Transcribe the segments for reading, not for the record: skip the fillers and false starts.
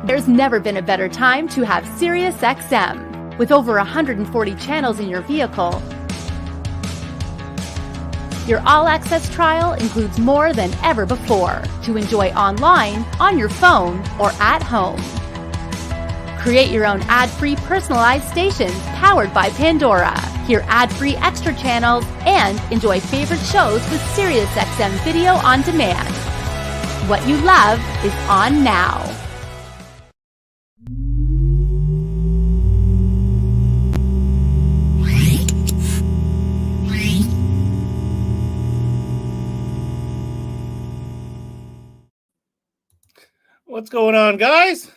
There's never been a better time to have SiriusXM. With over 140 channels in your vehicle, your all-access trial includes more than ever before to enjoy online, on your phone, or at home. Create your own ad-free personalized stations powered by Pandora. Hear ad-free extra channels and enjoy favorite shows with SiriusXM Video on Demand. What you love is on now. What's going on, guys?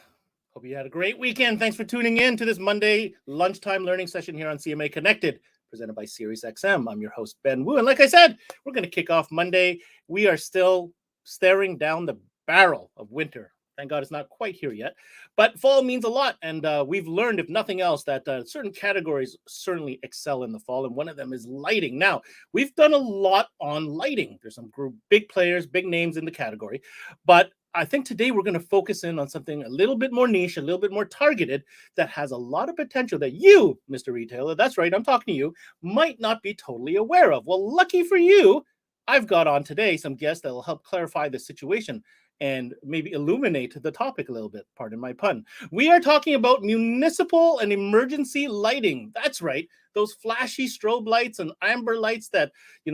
Hope you had a great weekend. Thanks for tuning in to this Monday lunchtime learning session here on CMA Connected, presented by SiriusXM. I'm your host, Ben Wu. And like I said, we're going to kick off Monday. We are still staring down the barrel of winter. Thank God it's not quite here yet. But fall means a lot. And we've learned, if nothing else, that certain categories certainly excel in the fall. And one of them is lighting. Now, we've done a lot on lighting. There's some big players, big names in the category. But I think today we're going to focus in on something a little bit more niche, a little bit more targeted, that has a lot of potential that you, Mr. Retailer, that's right, I'm talking to you, might not be totally aware of. Well, lucky for you, I've got on today some guests that will help clarify the situation and maybe illuminate the topic a little bit. Pardon my pun. We are talking about municipal and emergency lighting. That's right. Those flashy strobe lights and amber lights that,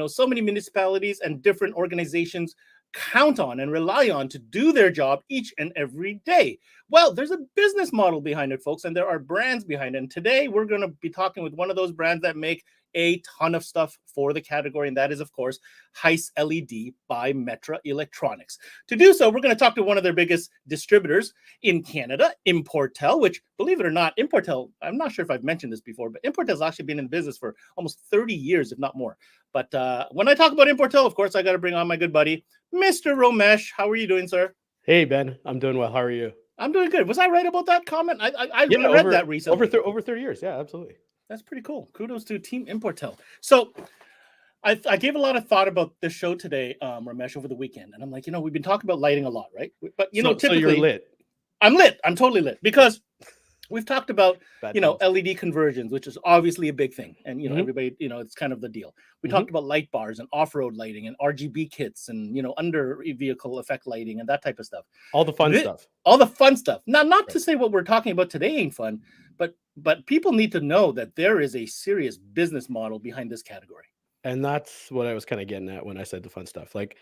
so many municipalities and different organizations count on and rely on to do their job each and every day. Well, there's a business model behind it, folks, and there are brands behind it. And today we're going to be talking with one of those brands that make a ton of stuff for the category, and that is, of course, Heise LED by Metra Electronics. To do so, we're going to talk to one of their biggest distributors in Canada, Importel, which, believe it or not, Importel, I'm not sure if I've mentioned this before, but Importel's actually been in business for almost 30 years, if not more. But when I talk about Importel, of course, I got to bring on my good buddy, Mr. Romesh. How are you doing, sir? Hey, Ben. I'm doing well. How are you? I'm doing good. Was I right about that comment? I read that recently. Over 30 years. Yeah, absolutely. That's pretty cool. Kudos to Team Importel. So I gave a lot of thought about this show today, Romesh, over the weekend. And I'm like, we've been talking about lighting a lot, right? But, typically... So you're lit. I'm lit. I'm totally lit. Because we've talked about, LED conversions, which is obviously a big thing. And, everybody, it's kind of the deal. We talked about light bars and off-road lighting and RGB kits and, under vehicle effect lighting and that type of stuff. All the fun stuff. All the fun stuff. Now, not to say what we're talking about today ain't fun, but people need to know that there is a serious business model behind this category. And that's what I was kind of getting at when I said the fun stuff. Like,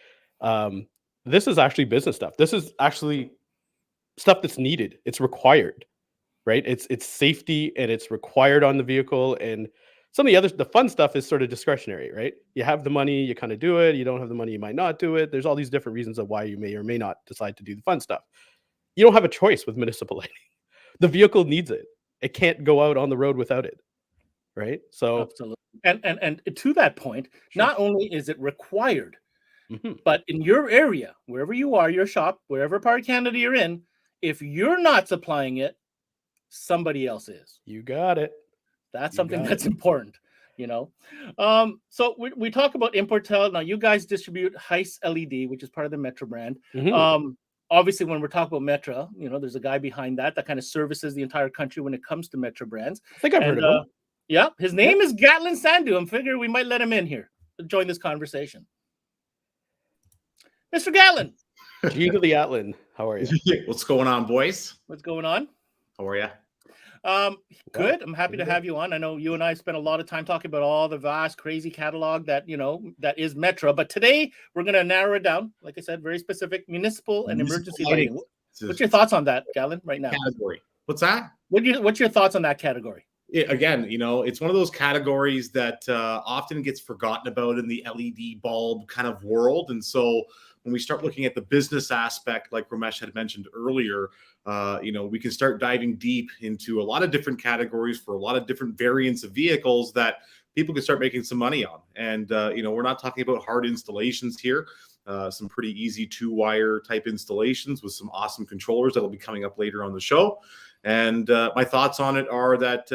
this is actually business stuff. This is actually stuff that's needed. It's required, right? It's safety and it's required on the vehicle. And some of the fun stuff is sort of discretionary, right? You have the money, you kind of do it. You don't have the money, you might not do it. There's all these different reasons of why you may or may not decide to do the fun stuff. You don't have a choice with municipal lighting. The vehicle needs it. It can't go out on the road without it, right? So absolutely. And to that point, not only is it required, but in your area, wherever you are, your shop, wherever part of Canada you're in, if you're not supplying it, somebody else is. You got it. That's something that's important, So we talk about Importel. Now, you guys distribute Heise LED, which is part of the Metra brand. Obviously, when we're talking about Metra, there's a guy behind that kind of services the entire country when it comes to Metra brands. I think I've heard of him. Yeah, his name is Gatlin Sandu. I figure we might let him in here to join this conversation. Mr. Gatlin. G to the Gatlin. How are you? What's going on, boys? What's going on? How are you? Good. I'm happy to have you on. I know you and I spent a lot of time talking about all the vast, crazy catalog that, that is Metra. But today we're going to narrow it down. Like I said, very specific municipal and emergency lighting. What's your thoughts on that, Gatlin, right now? Category. What's that? What's your thoughts on that category? Again, it's one of those categories that often gets forgotten about in the LED bulb kind of world. And so when we start looking at the business aspect, like Romesh had mentioned earlier, we can start diving deep into a lot of different categories for a lot of different variants of vehicles that people can start making some money on. And, we're not talking about hard installations here. Some pretty easy 2-wire type installations with some awesome controllers that'll be coming up later on the show. And my thoughts on it are that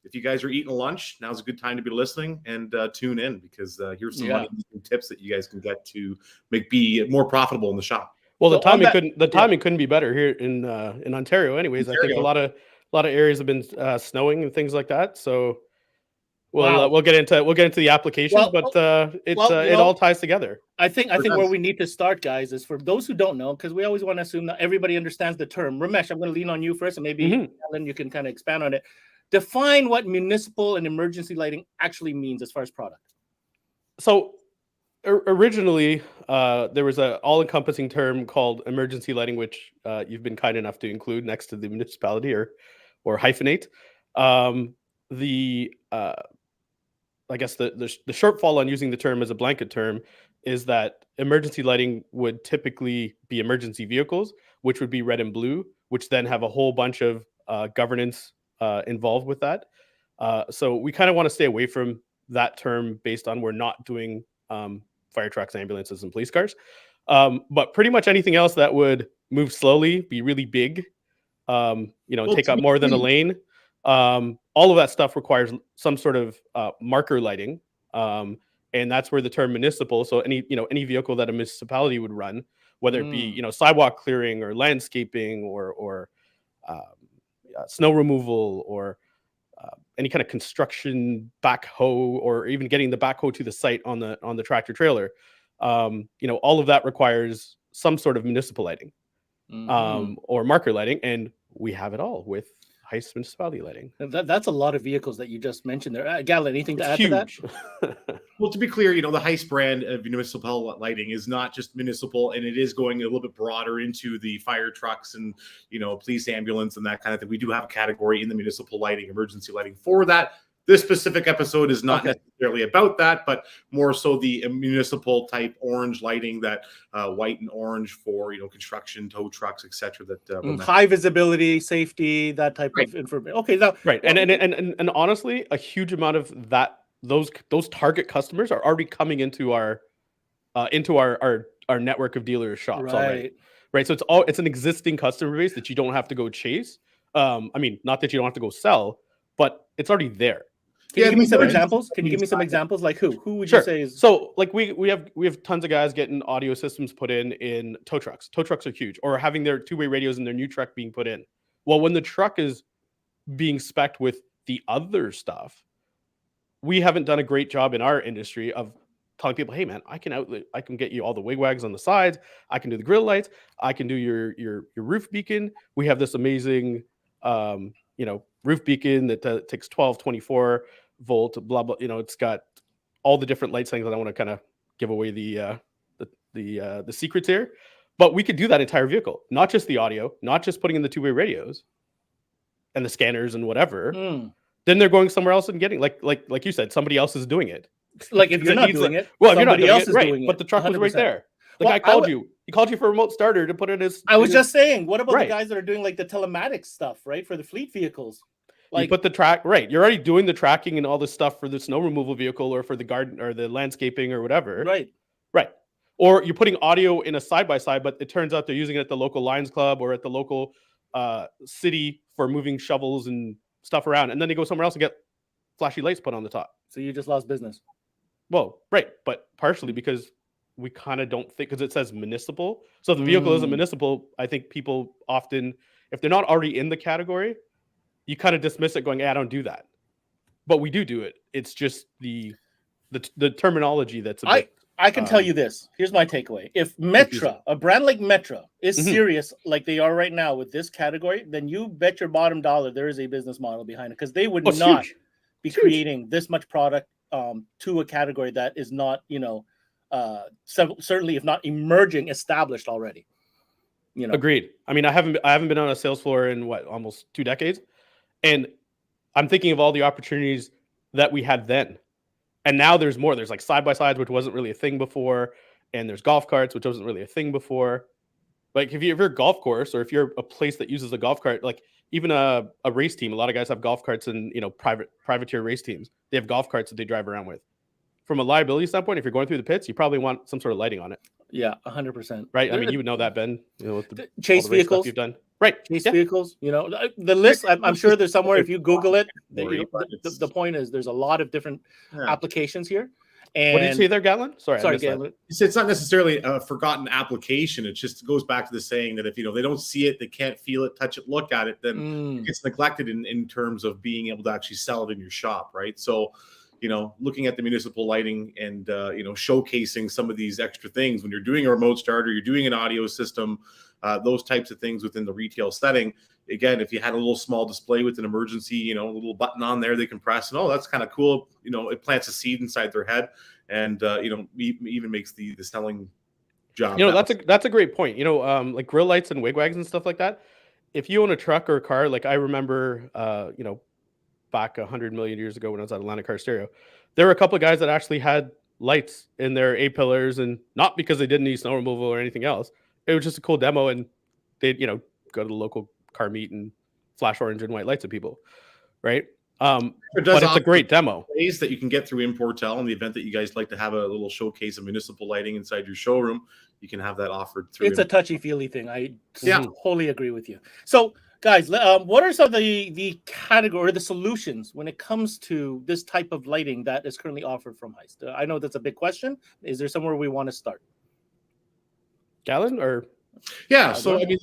if you guys are eating lunch, now's a good time to be listening and tune in, because here's some money and tips that you guys can get to be more profitable in the shop. Well, So on that- the timing couldn't be better here in Ontario. Anyways, I think a lot of areas have been snowing and things like that. So we'll get into the applications, but it all ties together. I think where we need to start, guys, is for those who don't know, because we always want to assume that everybody understands the term. Ramesh, I'm going to lean on you first, and maybe Alan, you can kind of expand on it. Define what municipal and emergency lighting actually means as far as product. So originally, there was an all-encompassing term called emergency lighting, which you've been kind enough to include next to the municipality or hyphenate. I guess the shortfall on using the term as a blanket term is that emergency lighting would typically be emergency vehicles, which would be red and blue, which then have a whole bunch of governance involved with that. So we kind of want to stay away from that term based on we're not doing fire trucks, ambulances, and police cars. But pretty much anything else that would move slowly, be really big, take up more than a lane. All of that stuff requires some sort of marker lighting. And that's where the term municipal. So any vehicle that a municipality would run, whether it be, sidewalk clearing or landscaping or snow removal or any kind of construction backhoe, or even getting the backhoe to the site on the tractor trailer, all of that requires some sort of municipal lighting, or marker lighting, and we have it all with Heise municipality lighting. That's a lot of vehicles that you just mentioned there. Gatlin, anything to add to that? Well, to be clear, the Heise brand of municipal lighting is not just municipal, and it is going a little bit broader into the fire trucks and, police ambulance and that kind of thing. We do have a category in the municipal lighting, emergency lighting for that. This specific episode is not necessarily about that, but more so the municipal type orange lighting, that white and orange for construction, tow trucks, etc. That high visibility, safety, that type of information. Okay, now and honestly, a huge amount of those target customers are already coming into our network of dealer shops already. Right, so it's an existing customer base that you don't have to go chase. Not that you don't have to go sell, but it's already there. Can you give me some examples? Can you give me some examples? Like who? Who would you say is? So like we have tons of guys getting audio systems put in tow trucks. Tow trucks are huge, or having their two-way radios in their new truck being put in. Well, when the truck is being spec'd with the other stuff, we haven't done a great job in our industry of telling people, hey man, I can get you all the wigwags on the sides. I can do the grill lights. I can do your roof beacon. We have this amazing roof beacon that takes 12, 24 volt, blah, blah. It's got all the different light settings. I don't want to kind of give away the secrets here, but we could do that entire vehicle, not just the audio, not just putting in the two-way radios and the scanners and whatever. Then they're going somewhere else and getting like you said, somebody else is doing it. Like if you're not doing it, well, if you're not doing else it, is right? doing it. But the truck was right there. The guy called you. He called you for a remote starter to put in his. I was just saying, what about the guys that are doing like the telematics stuff, right, for the fleet vehicles? Like, you put the track right. You're already doing the tracking and all this stuff for the snow removal vehicle or for the garden or the landscaping or whatever. Right. Or you're putting audio in a side by side, but it turns out they're using it at the local Lions Club or at the local city for moving shovels and stuff around, and then they go somewhere else and get flashy lights put on the top. So you just lost business. Well, right, but partially because we kind of don't think, because it says municipal. So if the vehicle isn't municipal, I think people often, if they're not already in the category, you kind of dismiss it going, I don't do that. But we do it. It's just the terminology that's a bit... I can tell you this. Here's my takeaway. If Metra, a brand like Metra, is serious like they are right now with this category, then you bet your bottom dollar there is a business model behind it, because they would not be creating this much product to a category that is not, certainly if not emerging, established already. Agreed. I haven't been on a sales floor in almost 2 decades, and I'm thinking of all the opportunities that we had then. And now there's more. There's like side-by-sides, which wasn't really a thing before. And there's golf carts, which wasn't really a thing before. Like if you're a golf course, or if you're a place that uses a golf cart, like even a race team, a lot of guys have golf carts and, privateer race teams. They have golf carts that they drive around with. From a liability standpoint, if you're going through the pits, you probably want some sort of lighting on it. Yeah, 100%. Right? You would know that, Ben. With the chase vehicles you've done. Right. Chase vehicles, the list, I'm sure there's somewhere, if you Google it, the point is there's a lot of different applications here. And What did you say there, Gatlin? Sorry, I sorry, missed that. Gatlin. It's not necessarily a forgotten application. It just goes back to the saying that if they don't see it, they can't feel it, touch it, look at it, then it's neglected in terms of being able to actually sell it in your shop, right? So, looking at the municipal lighting and showcasing some of these extra things when you're doing a remote start or you're doing an audio system, those types of things within the retail setting. Again, if you had a little small display with an emergency, a little button on there they can press, and that's kind of cool. It plants a seed inside their head, and even makes the selling job. That's a great point. Like grill lights and wigwags and stuff like that. If you own a truck or a car, like I remember, back 100 million years ago when I was at Atlantic Car Stereo, there were a couple of guys that actually had lights in their A-pillars, and not because they didn't need snow removal or anything else. It was just a cool demo, and they'd go to the local car meet and flash orange and white lights at people, right? But it's a great demo. Ways that you can get through Importel in the event that you guys like to have a little showcase of municipal lighting inside your showroom. You can have that offered through. It's a touchy-feely thing. I wholly agree with you. So, guys, what are some of the category, the solutions when it comes to this type of lighting that is currently offered from Heise? I know that's a big question. Is there somewhere we want to start? Gatlin or? Yeah. So I mean,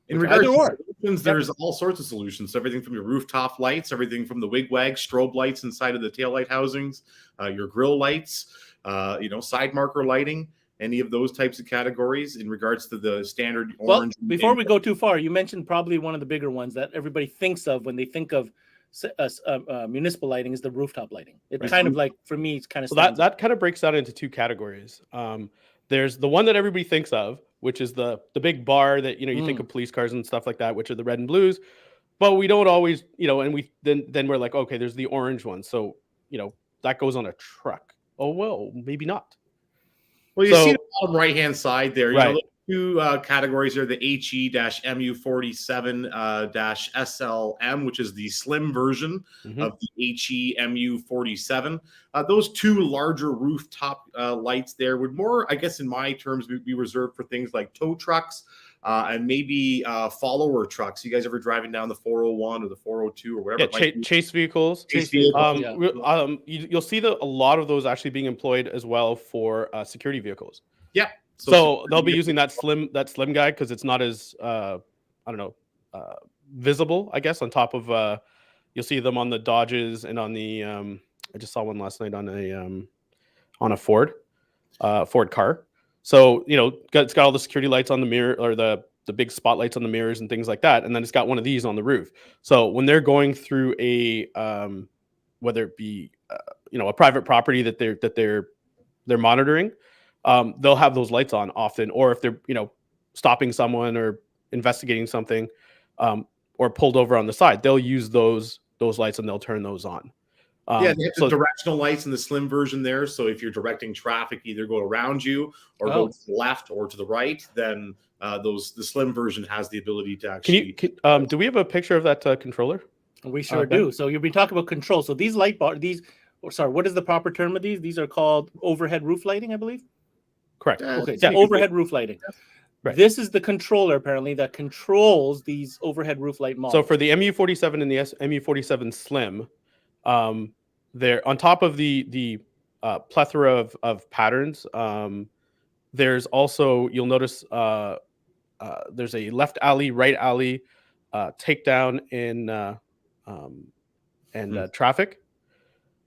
in regards to solutions, there's all sorts of solutions. So everything from your rooftop lights, everything from the wigwag, strobe lights inside of the taillight housings, your grill lights, side marker lighting, any of those types of categories in regards to the standard orange. Well, before we go too far, you mentioned probably one of the bigger ones that everybody thinks of when they think of municipal lighting is the rooftop lighting. It kind of like, for me, it's kind of that kind of breaks out into two categories. There's the one that everybody thinks of, which is the big bar that you think of police cars and stuff like that, which are the red and blues. But we don't always, and we then we're like, okay, there's the orange one, so that goes on a truck. Oh well, maybe not. Well, you see the bottom right-hand side there. Right. Two categories are the HE-MU47-SLM, which is the slim version of the HE-MU47. Those two larger rooftop lights there would more, I guess in my terms, be reserved for things like tow trucks and maybe follower trucks. You guys ever driving down the 401 or the 402 or whatever? Yeah, chase vehicles. You'll see a lot of those actually being employed as well for security vehicles. Yeah. So they'll be using that slim guy because it's not as visible, I guess. On top of you'll see them on the Dodges and on the I just saw one last night on a Ford car. So it's got all the security lights on the mirror, or the big spotlights on the mirrors and things like that, and then it's got one of these on the roof. So when they're going through a whether it be a private property that they're monitoring. They'll have those lights on often, or if they're stopping someone or investigating something, or pulled over on the side, they'll use those lights and they'll turn those on. They have the directional lights in the slim version there. So if you're directing traffic, either go around you or go to the left or to the right, then the slim version has the ability to actually. Do we have a picture of that controller? We sure do. So you've been talking about control. So these what is the proper term of these? These are called overhead roof lighting, I believe. Correct. Okay, so overhead roof lighting. Right. This is the controller apparently that controls these overhead roof light models. So for the MU47 and the MU47 Slim, they're on top of the plethora of patterns. There's also, you'll notice there's a left alley, right alley, takedown and traffic.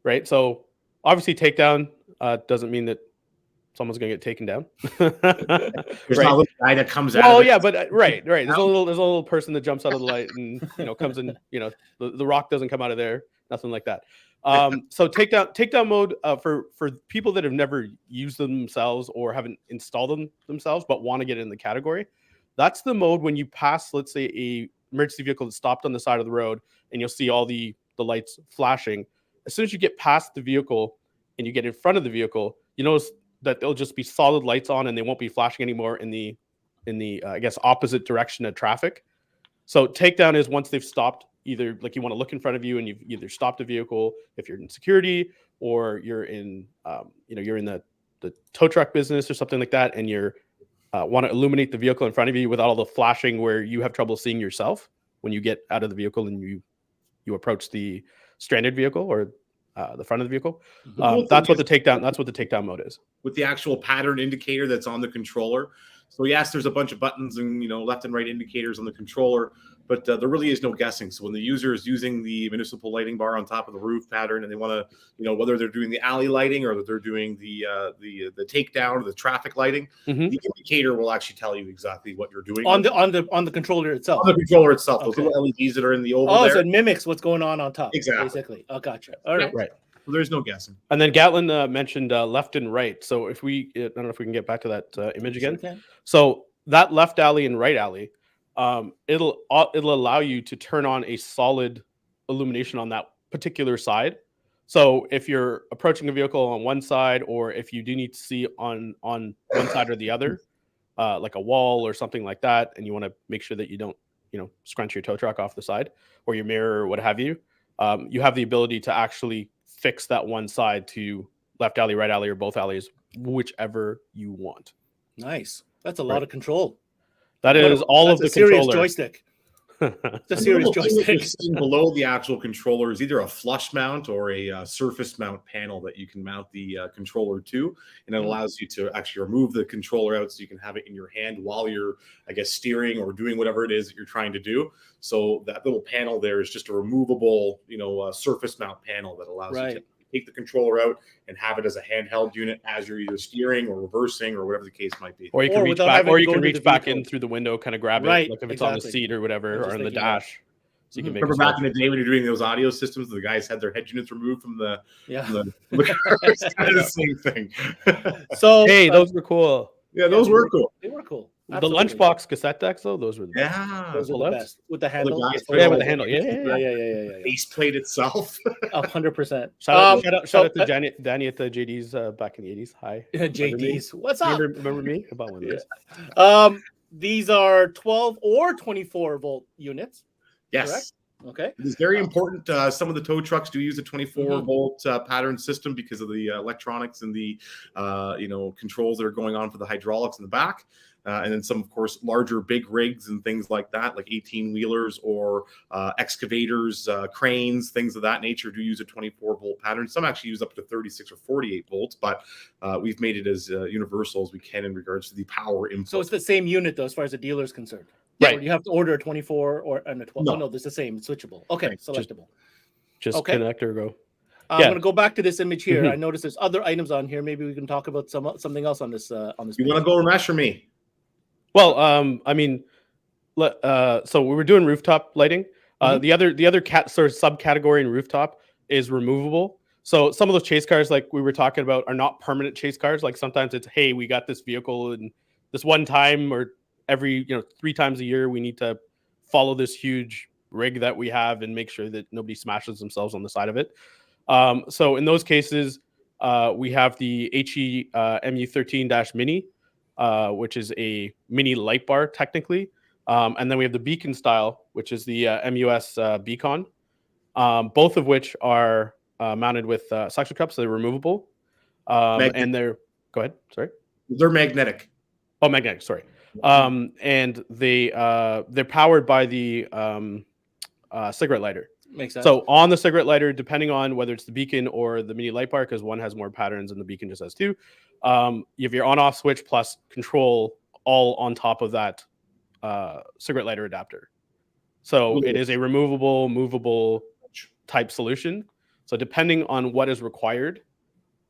Right. So obviously takedown doesn't mean that someone's going to get taken down. There's not a guy that comes out. Oh yeah, but right. There's a little person that jumps out of the light and comes in. The rock doesn't come out of there. Nothing like that. So takedown mode for people that have never used them themselves or haven't installed them themselves but want to get in the category. That's the mode when you pass, let's say, a emergency vehicle that's stopped on the side of the road, and you'll see all the lights flashing. As soon as you get past the vehicle and you get in front of the vehicle, you notice that they'll just be solid lights on and they won't be flashing anymore in the I guess opposite direction of traffic. So takedown is once they've stopped, either like you want to look in front of you and you've either stopped a vehicle if you're in security or you're in you're in the tow truck business or something like that, and you're want to illuminate the vehicle in front of you without all the flashing where you have trouble seeing yourself when you get out of the vehicle and you approach the stranded vehicle or the front of the vehicle. The cool That's thing what the takedown. That's what the takedown mode is. with the actual pattern indicator that's on the controller. So yes, there's a bunch of buttons and left and right indicators on the controller, but there really is no guessing. So when the user is using the municipal lighting bar on top of the roof pattern, and they want to, whether they're doing the alley lighting or they're doing the takedown or the traffic lighting, the indicator will actually tell you exactly what you're doing on the controller itself. On the controller itself, Okay. those little LEDs that are in the oval. So it mimics what's going on top. Exactly. Basically. Oh, gotcha. All right. Right. So there's no guessing. And then Gatlin mentioned left and right. So if we, I don't know if we can get back to that image again. Sure. So that left alley and right alley, it'll allow you to turn on a solid illumination on that particular side. So if you're approaching a vehicle on one side, or if you do need to see on one side or the other, like a wall or something like that, and you want to make sure that you don't, scrunch your tow truck off the side or your mirror or what have you, you have the ability to actually fix that one side to left alley, right alley, or both alleys, whichever you want. Nice. That's a lot of control. That is all of the serious controller. Joystick. It's a serious joystick. Below the actual controller is either a flush mount or a surface mount panel that you can mount the controller to, and it allows you to actually remove the controller out so you can have it in your hand while you're, steering or doing whatever it is that you're trying to do. So that little panel there is just a removable, surface mount panel that allows you to take the controller out and have it as a handheld unit as you're either steering or reversing or whatever the case might be. Or you can reach back, in through the window, kind of grab it, like if it's on the seat or whatever, or on the dash. So you can make. Remember back in the day when you're doing those audio systems, the guys had their head units removed from the car. It's kind of the same thing. So hey, those were cool. Yeah, those were cool. They were cool. Absolutely. The lunchbox cassette decks, though, those were the best. Yeah, those were the best with the handle. With the handle. Yeah. Faceplate itself. 100%. Shout out to Danny at the JD's back in the 80s. Hi. JD's. What's up? Remember me? About one of these. These are 12 or 24 volt units. Yes. Correct? Okay. It is very important. Some of the tow trucks do use a 24 volt pattern system because of the electronics and the controls that are going on for the hydraulics in the back. And then some, of course, larger big rigs and things like that, like 18-wheelers or excavators, cranes, things of that nature do use a 24 volt pattern. Some actually use up to 36 or 48 volts, but we've made it as universal as we can in regards to the power input. So it's the same unit, though, as far as the dealer is concerned. Right. Or you have to order a 24 or a 12. No, it's the same. It's switchable. Okay, selectable. Just connect or go. I'm going to go back to this image here. I noticed there's other items on here. Maybe we can talk about something else on this. You want to go Romesh or me? Well, so we were doing rooftop lighting. The other subcategory in rooftop is removable. So some of those chase cars, like we were talking about, are not permanent chase cars. Like sometimes it's, hey, we got this vehicle and this one time or every 3 times a year we need to follow this huge rig that we have and make sure that nobody smashes themselves on the side of it. So in those cases, we have the HE MU13-Mini. Which is a mini light bar technically. And then we have the beacon style, which is the MUS Beacon, both of which are mounted with suction cups, so they're removable. And they're, go ahead, sorry. They're magnetic. Oh, magnetic, sorry. And they're powered by the cigarette lighter. Makes sense. So on the cigarette lighter, depending on whether it's the beacon or the mini light bar, because one has more patterns and the beacon just has 2, you have your on-off switch plus control all on top of that cigarette lighter adapter. So it is a removable, movable type solution. So depending on what is required,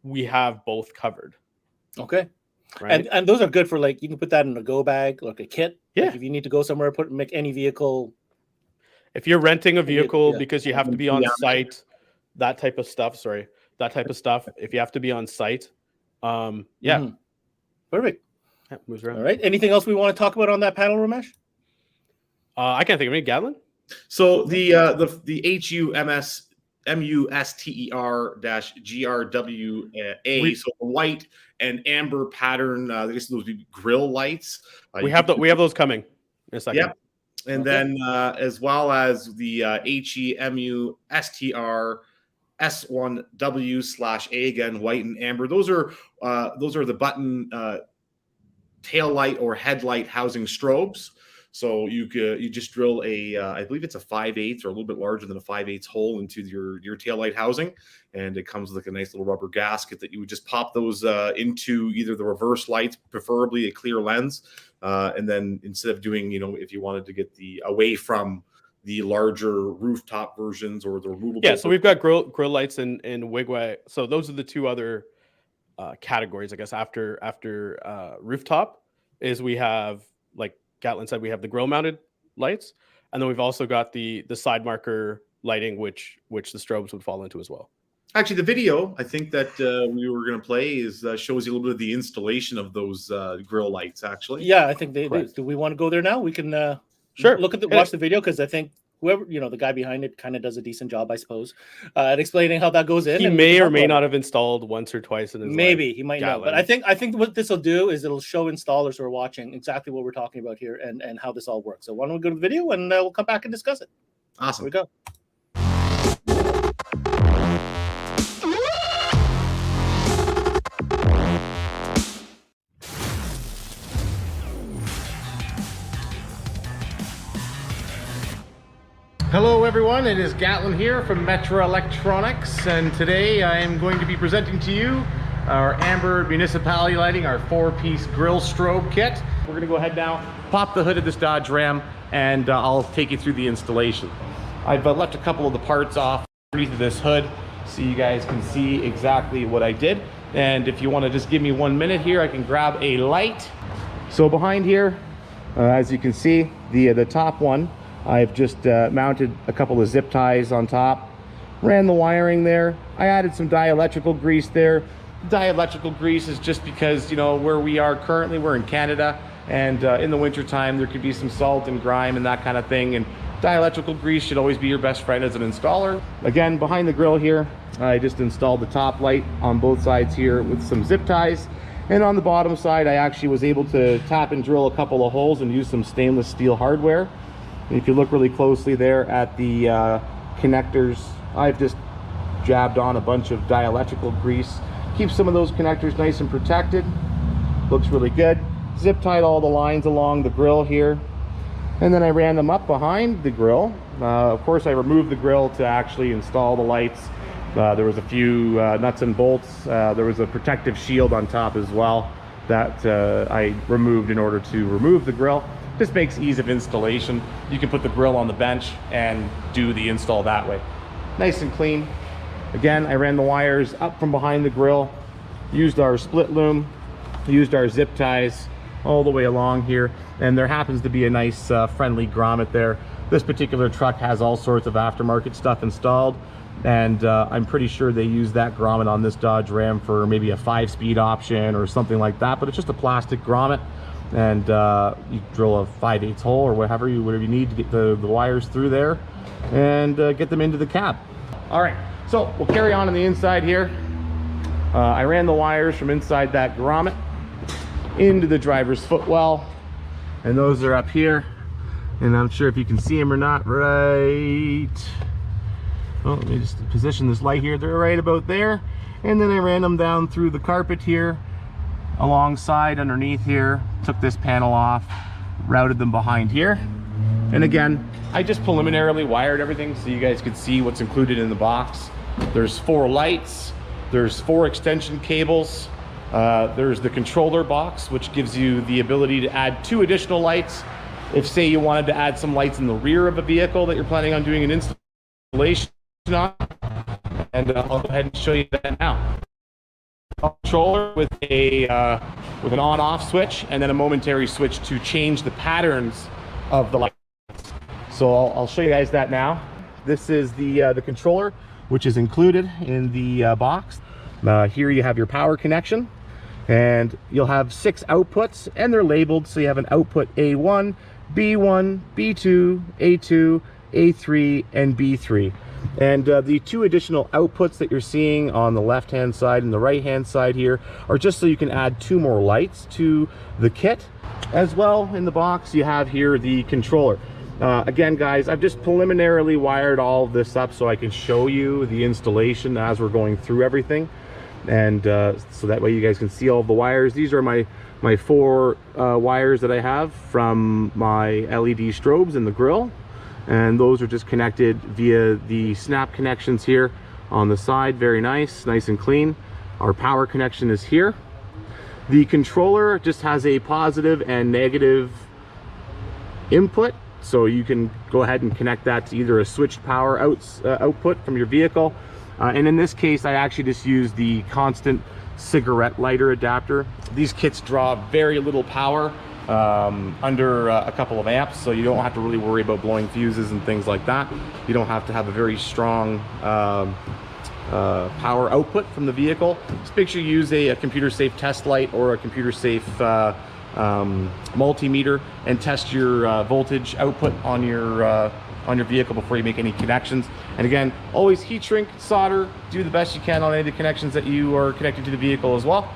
we have both covered. Okay. Right. And those are good for, like, you can put that in a go bag, like a kit. Yeah. Like if you need to go somewhere, make any vehicle. If you're renting a vehicle because you have to be on site, that type of stuff. If you have to be on site, perfect. Yeah, moves around. All right. Anything else we want to talk about on that panel, Romesh? I can't think of any. Gatlin. So the MUSTER-GRWA, so the white and amber pattern. I guess those would be grill lights. We have those coming in a second. Yep. And then as well as the HEMUSTR S1W/A, again, white and amber. Those are the button tail light or headlight housing strobes. So you just drill a, I believe it's a 5/8 or a little bit larger than a 5/8 hole into your taillight housing, and it comes with like a nice little rubber gasket that you would just pop those into either the reverse lights, preferably a clear lens, and then instead of doing, if you wanted to get the away from the larger rooftop versions or the removable. Yeah, so we've got grill lights and wigwag. So those are the two other categories, I guess. After rooftop is we have, like Gatlin said, we have the grill mounted lights, and then we've also got the side marker lighting, which the strobes would fall into as well. Actually, the video I think that we were going to play shows you a little bit of the installation of those grill lights. Actually, yeah, I think they do. Do we want to go there now? We can sure watch the video, because I think whoever, the guy behind it kind of does a decent job, I suppose, at explaining how that goes in. He may or may not have installed once or twice in his maybe life. He might not, but I think what this will do is it'll show installers who are watching exactly what we're talking about here and how this all works. So why don't we go to the video and we'll come back and discuss it. Awesome. Here we go. Hello everyone, it is Gatlin here from Metra Electronics, and today I am going to be presenting to you our Amber Municipality lighting, our 4-piece grill strobe kit. We're going to go ahead now, pop the hood of this Dodge Ram, and I'll take you through the installation. I've left a couple of the parts off underneath this hood so you guys can see exactly what I did. And if you want to just give me 1 minute here, I can grab a light. So behind here, as you can see, the top one, I've just mounted a couple of zip ties on top, ran the wiring there. I added some dielectrical grease there. Dielectrical grease is just because, where we are currently, we're in Canada, and in the winter time there could be some salt and grime and that kind of thing, and dielectrical grease should always be your best friend as an installer. Again, behind the grill here, I just installed the top light on both sides here with some zip ties, and on the bottom side I actually was able to tap and drill a couple of holes and use some stainless steel hardware. If you look really closely there at the connectors, I've just jabbed on a bunch of dielectrical grease. Keep some of those connectors nice and protected. Looks really good. Zip tied all the lines along the grill here. And then I ran them up behind the grill. Of course, I removed the grill to actually install the lights. There was a few nuts and bolts. There was a protective shield on top as well that I removed in order to remove the grill. This makes ease of installation. You can put the grill on the bench and do the install that way. Nice and clean. Again, I ran the wires up from behind the grill, used our split loom, used our zip ties all the way along here, and there happens to be a nice friendly grommet there. This particular truck has all sorts of aftermarket stuff installed, and I'm pretty sure they use that grommet on this Dodge Ram for maybe a 5-speed option or something like that, but it's just a plastic grommet. And you drill a 5/8 hole or whatever you need to get the wires through there and get them into the cab. All right, so we'll carry on the inside here. I ran the wires from inside that grommet into the driver's footwell, and those are up here, and I'm sure if you can see them or not. Right, oh, let me just position this light here. They're right about there, and then I ran them down through the carpet here, alongside underneath here, took this panel off, routed them behind here, and again I just preliminarily wired everything so you guys could see what's included in the box. There's 4 lights, there's 4 extension cables, there's the controller box, which gives you the ability to add 2 additional lights if, say, you wanted to add some lights in the rear of a vehicle that you're planning on doing an installation on. And I'll go ahead and show you that now. Controller with an on-off switch, and then a momentary switch to change the patterns of the lights. So I'll show you guys that now. This is the controller, which is included in the box. Here you have your power connection, and you'll have 6 outputs, and they're labeled, so you have an output A1, B1, B2, A2, A3, and B3. And the 2 additional outputs that you're seeing on the left hand side and the right hand side here are just so you can add 2 more lights to the kit. As well, in the box you have here the controller. Again guys, I've just preliminarily wired all of this up so I can show you the installation as we're going through everything, and so that way you guys can see all of the wires. These are my my 4 wires that I have from my LED strobes in the grill, and those are just connected via the snap connections here on the side. Very nice and clean. Our power connection is here. The controller just has a positive and negative input, so you can go ahead and connect that to either a switched power output from your vehicle, and in this case I actually just use the constant cigarette lighter adapter. These kits draw very little power, under a couple of amps, so you don't have to really worry about blowing fuses and things like that. You don't have to have a very strong power output from the vehicle. Just make sure you use a computer safe test light or a computer safe multimeter and test your voltage output on your vehicle before you make any connections. And again, always heat shrink, solder, do the best you can on any of the connections that you are connecting to the vehicle as well.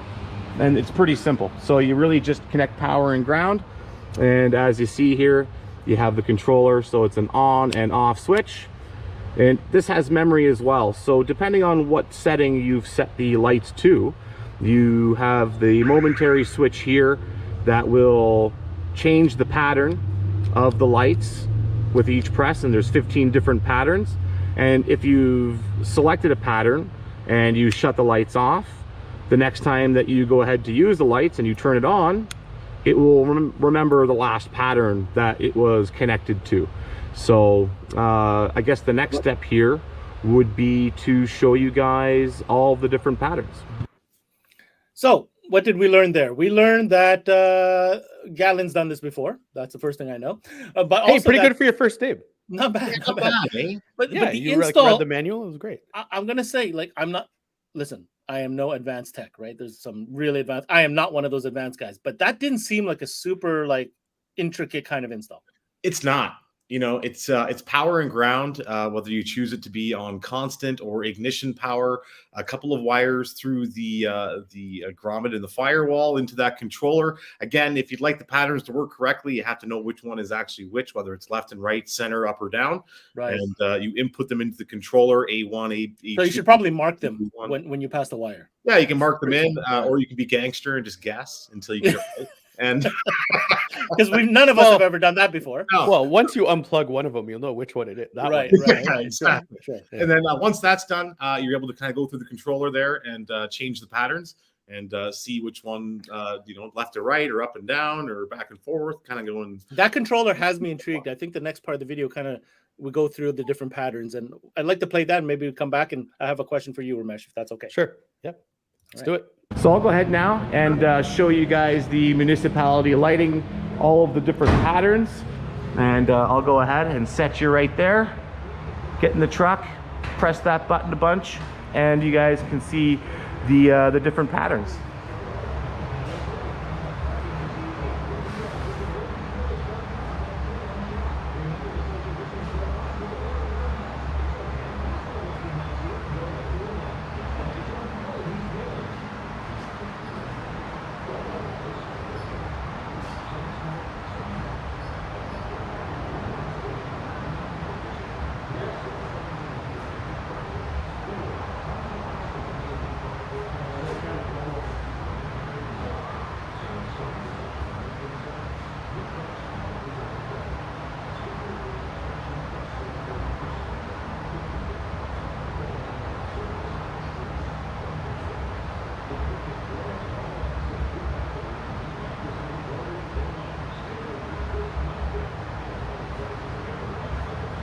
And it's pretty simple. So you really just connect power and ground, and as you see here, you have the controller, so it's an on and off switch. And this has memory as well, so depending on what setting you've set the lights to, you have the momentary switch here that will change the pattern of the lights with each press, and there's 15 different patterns. And if you've selected a pattern and you shut the lights off, the next time that you go ahead to use the lights and you turn it on, it will remember the last pattern that it was connected to. So I guess the next step here would be to show you guys all the different patterns. So what did we learn there? We learned that Gatlin's done this before. That's the first thing I know. But Hey, also pretty good for your first day. Not bad. Not bad. eh? But the You install, read the manual. It was great. I'm gonna say, like, listen, I am no advanced tech, right? There's some really advanced. I am not one of those advanced guys, but that didn't seem like a super like intricate kind of install. It's not. You know, it's power and ground, whether you choose it to be on constant or ignition power, a couple of wires through the grommet and the firewall into that controller. Again, if you'd like the patterns to work correctly, you have to know which one is actually which, whether it's left and right, center, up or down. Right. And you input them into the controller, A1, A2. So you should probably mark them when you pass the wire. Yeah, you can mark them in, or you can be gangster and just guess until you get it right. And because none of us have ever done that before. No. Well, once you unplug one of them, you'll know which one it is. Right. Exactly. Sure. And then once that's done, you're able to kind of go through the controller there and change the patterns and see which one, left to right or up and down or back and forth, kind of going. That controller has me intrigued. I think the next part of the video we go through the different patterns, and I'd like to play that and maybe we come back and I have a question for you, Romesh, if that's okay. Sure. Yep. Let's do it. So I'll go ahead now and show you guys the municipality lighting, all of the different patterns. And I'll go ahead and set you right there. Get in the truck, press that button a bunch, and you guys can see the different patterns.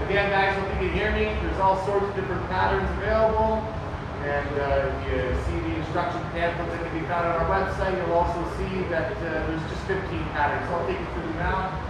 Again, guys, hope you can hear me. There's all sorts of different patterns available. And if you see the instruction pamphlets that can be found on our website, you'll also see that there's just 15 patterns. So I'll take you through them now.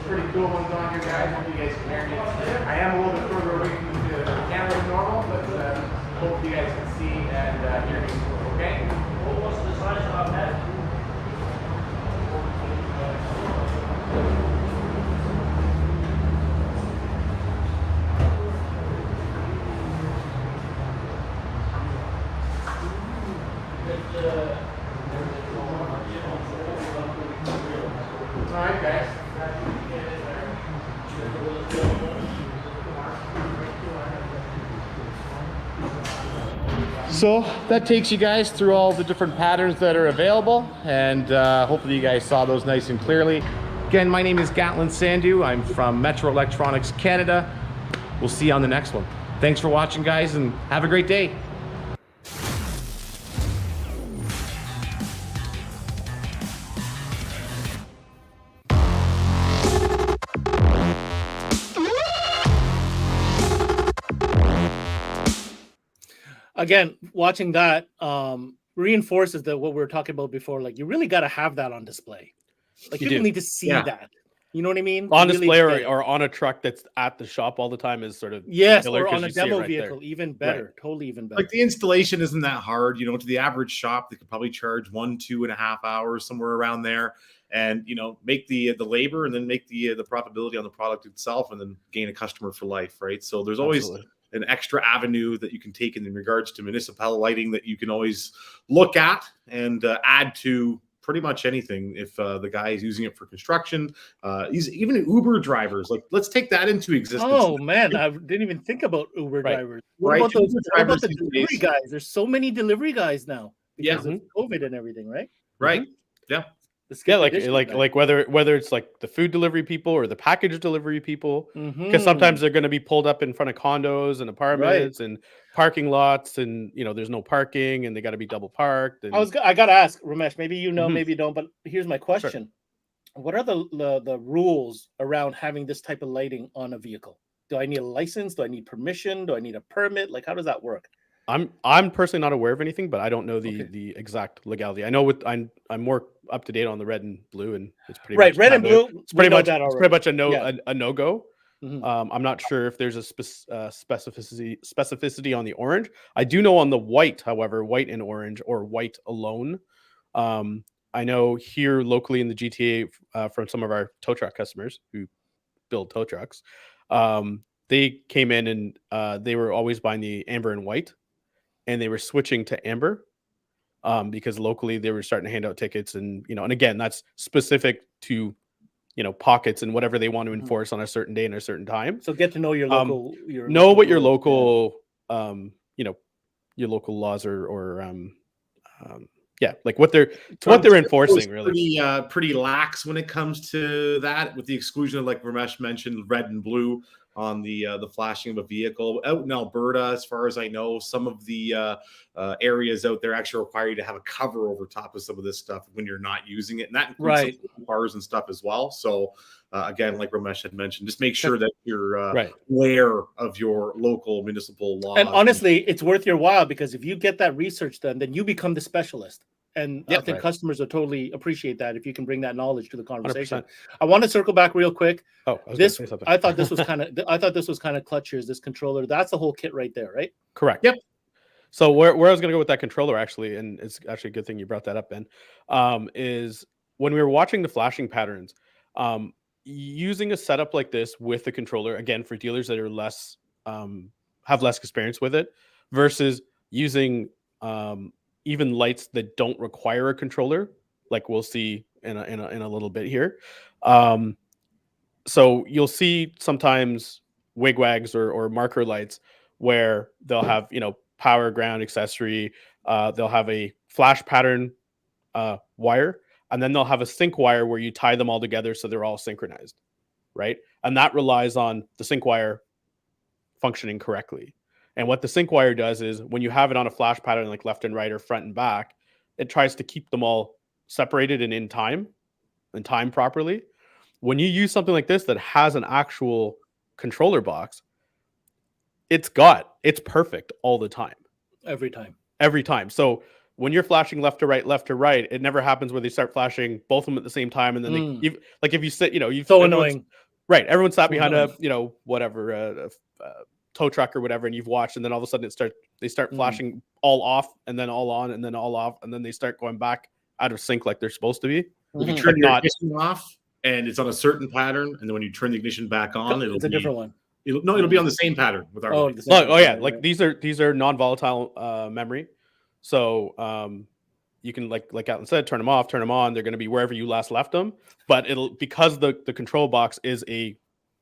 pretty cool ones on here, guys. Hope you guys can hear me. I am a little bit further away from the camera than normal, but hope you guys can see and hear me. Okay? What's the size of our head? All right, guys. So that takes you guys through all the different patterns that are available, and hopefully you guys saw those nice and clearly. Again, my name is Gatlin Sandhu. I'm from Metra Electronics Canada. We'll see you on the next one. Thanks for watching, guys, and have a great day. Again, watching that reinforces that what we were talking about before. Like, you really got to have that on display. Like, people need to see that. You know what I mean? On really display or on a truck that's at the shop all the time is sort of or on a demo vehicle, even better. Right. Totally even better. Like, the installation isn't that hard. You know, to the average shop, they could probably charge 1-2.5 hours, somewhere around there, and make the labor and then make the profitability on the product itself, and then gain a customer for life, right? So there's always an extra avenue that you can take in regards to municipal lighting that you can always look at and add to pretty much anything. If the guy is using it for construction, even Uber drivers, like, let's take that into existence. Oh man, I didn't even think about Uber drivers. What about the delivery guys? There's so many delivery guys now because of COVID and everything, right? Right. Yeah. Like whether it's like the food delivery people or the package delivery people, because sometimes they're going to be pulled up in front of condos and apartments and parking lots, and there's no parking and they got to be double parked. And I got to ask Romesh, maybe maybe you don't, but here's my question: What are the rules around having this type of lighting on a vehicle? Do I need a license? Do I need permission? Do I need a permit? Like, how does that work? I'm personally not aware of anything, but I don't know the exact legality. I know I'm more up to date on the red and blue, and it's pretty much red and blue. It's pretty much a no go. I'm not sure if there's a specificity on the orange. I do know on the white, however, white and orange or white alone. I know here locally in the GTA from some of our tow truck customers who build tow trucks, they came in and they were always buying the amber and white. And they were switching to amber because locally they were starting to hand out tickets, and and again, that's specific to pockets and whatever they want to enforce on a certain day and a certain time. So get to know your local, your local laws or like what they're enforcing. Really, pretty lax when it comes to that, with the exclusion of, like Romesh mentioned, red and blue on the flashing of a vehicle. Out in Alberta, as far as I know, some of the areas out there actually require you to have a cover over top of some of this stuff when you're not using it, and that includes some bars and stuff as well. So again, like Romesh had mentioned, just make sure that you're aware of your local municipal laws. And honestly, it's worth your while, because if you get that research done, then you become the specialist. And I think customers will totally appreciate that if you can bring that knowledge to the conversation. 100%. I want to circle back real quick. I thought this was kind of clutch. Here's this controller. That's the whole kit right there, right? Correct. Yep. So where I was going to go with that controller, actually, and it's actually a good thing you brought that up, Ben, is when we were watching the flashing patterns, using a setup like this with the controller, again, for dealers that are less have less experience with it, versus using even lights that don't require a controller, like we'll see in a little bit here. So you'll see sometimes wigwags or marker lights where they'll have power, ground, accessory. They'll have a flash pattern wire, and then they'll have a sync wire where you tie them all together so they're all synchronized, right? And that relies on the sync wire functioning correctly. And what the sync wire does is, when you have it on a flash pattern, like left and right or front and back, it tries to keep them all separated and in time properly. When you use something like this that has an actual controller box, it's perfect all the time. Every time. So when you're flashing left to right, it never happens where they start flashing both of them at the same time, and then like if you sit, so annoying. Right, everyone sat behind annoying. a whatever a tow truck or whatever, and you've watched, and then all of a sudden they start flashing all off, and then all on, and then all off, and then they start going back out of sync like they're supposed to be. If you turn your ignition off and it's on a certain pattern, and then when you turn the ignition back on, it's a different one. It'll be on the same pattern with our. Yeah, like these are non-volatile memory, so you can like Gatlin said, turn them off, turn them on. They're going to be wherever you last left them, but because the control box is a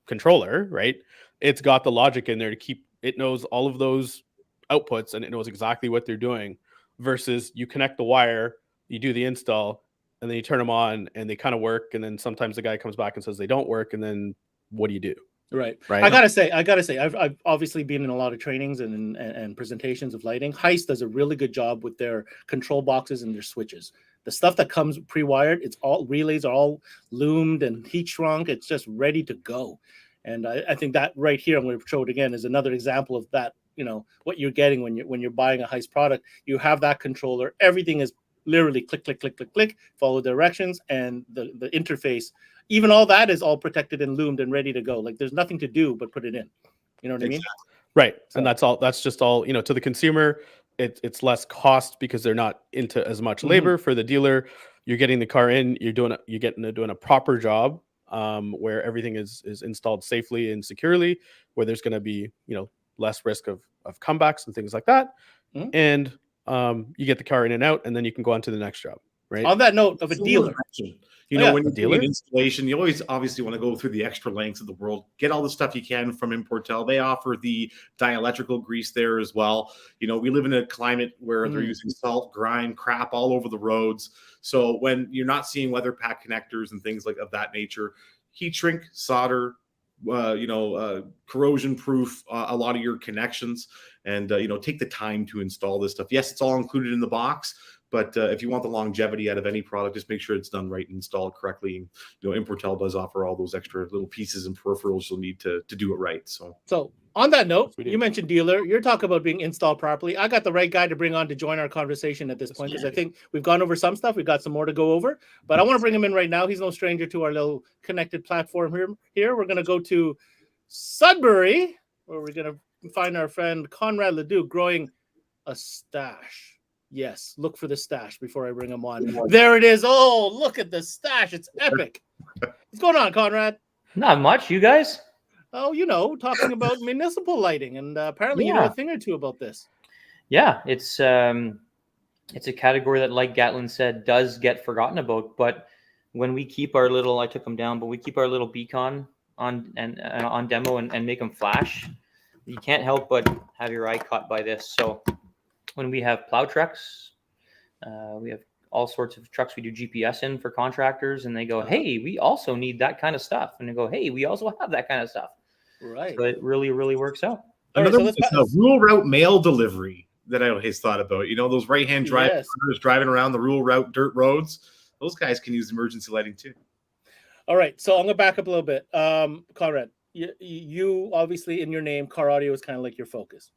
controller, right? It's got the logic in there to keep. It knows all of those outputs, and it knows exactly what they're doing. Versus you connect the wire, you do the install, and then you turn them on, and they kind of work, and then sometimes the guy comes back and says they don't work, and then what do you do? Right. I gotta say, I've obviously been in a lot of trainings and presentations of lighting. Heise does a really good job with their control boxes and their switches. The stuff that comes pre-wired, it's all relays are all loomed and heat shrunk. It's just ready to go. And I think that right here, I'm going to show it again, is another example of that. What you're getting when you're buying a Heise product. You have that controller. Everything is literally click, click, click, click, click. Follow directions, and the interface. Even all that is all protected and loomed and ready to go. Like there's nothing to do but put it in. You know what I mean? Right. So, and that's just all, to the consumer, it's less cost because they're not into as much labor. For the dealer, you're getting the car in, you're doing a proper job where everything is installed safely and securely, where there's going to be, less risk of comebacks and things like that. And you get the car in and out, and then you can go on to the next job. Right. On that note of a dealer, when you're doing installation, you always obviously want to go through the extra lengths of the world, get all the stuff you can from Importel. They offer the dielectrical grease there as well. We live in a climate where they're using salt, grime, crap all over the roads. So when you're not seeing weather pack connectors and things like of that nature, heat shrink, solder, corrosion proof a lot of your connections, and take the time to install this stuff. Yes, it's all included in the box. But if you want the longevity out of any product, just make sure it's done right and installed correctly. Importel does offer all those extra little pieces and peripherals you'll need to do it right. So on that note, you mentioned dealer. You're talking about being installed properly. I got the right guy to bring on to join our conversation at this point, because I think we've gone over some stuff. We've got some more to go over, but I want to bring him in right now. He's no stranger to our little connected platform here. We're going to go to Sudbury, where we're going to find our friend Conrad Leduc growing a stash. Yes, look for the stash before I bring him on. There it is. Oh, look at the stash. It's epic. What's going on, Conrad? Not much. You guys? Oh, talking about municipal lighting, and apparently you know a thing or two about this. Yeah, it's a category that, like Gatlin said, does get forgotten about. But when we keep our little, I took them down, but we keep our little beacon on demo and make them flash, you can't help but have your eye caught by this. So when we have plow trucks, we have all sorts of trucks we do GPS in for contractors, and they go, hey, we also need that kind of stuff. And they go, hey, we also have that kind of stuff. Right. So it really, really works out. Another one is rural route mail delivery that I always thought about. Those right-hand drivers driving around the rural route dirt roads. Those guys can use emergency lighting too. All right. So I'm going to back up a little bit. Conrad, you obviously, in your name, car audio is kind of like your focus.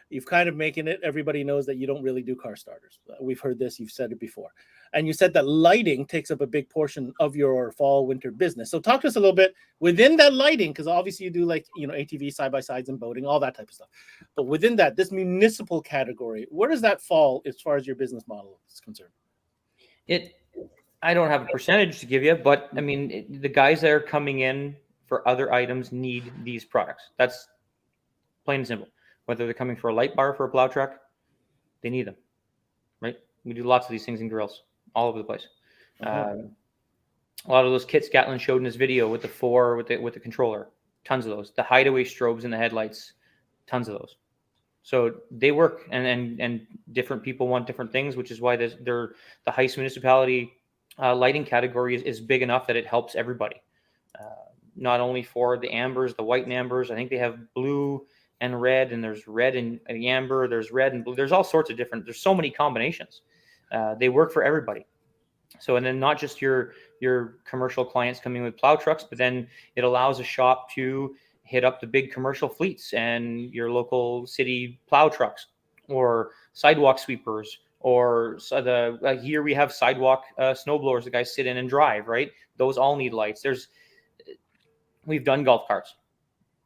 You've kind of making it. Everybody knows that you don't really do car starters. We've heard this. You've said it before. And you said that lighting takes up a big portion of your fall, winter business. So talk to us a little bit within that lighting, because obviously you do ATV, side-by-sides and boating, all that type of stuff. But within that, this municipal category, where does that fall as far as your business model is concerned? I don't have a percentage to give you, but I mean, the guys that are coming in for other items need these products. That's plain and simple. Whether they're coming for a light bar for a plow truck, they need them, right? We do lots of these things in grills all over the place. A lot of those kits Gatlin showed in his video with the controller, tons of those. The hideaway strobes in the headlights, tons of those. So they work, and different people want different things, which is why the Heise municipality lighting category is big enough that it helps everybody. Not only for the ambers, the white and ambers. I think they have blue and red, and there's red and amber, there's red and blue, there's all sorts of there's so many combinations. They work for everybody. So, and then not just your commercial clients coming with plow trucks, but then it allows a shop to hit up the big commercial fleets and your local city plow trucks or sidewalk sweepers or so here we have sidewalk snow blowers the guys sit in and drive, right? Those all need lights. We've done golf carts.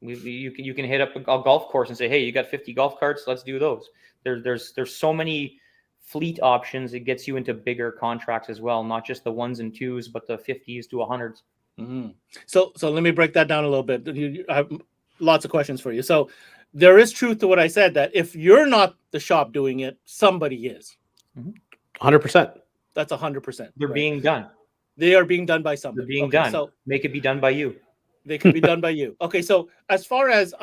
You can hit up a golf course and say, hey, you got 50 golf carts, let's do those. There's so many fleet options. It gets you into bigger contracts as well, not just the 1s and 2s, but the 50s to 100s. Mm-hmm. So let me break that down a little bit. I have lots of questions for you. So there is truth to what I said, that if you're not the shop doing it, somebody is. 100%. That's 100%. They're being done. They are being done by somebody. They're being done. So make it be done by you. They could be done by you. Okay, so as far as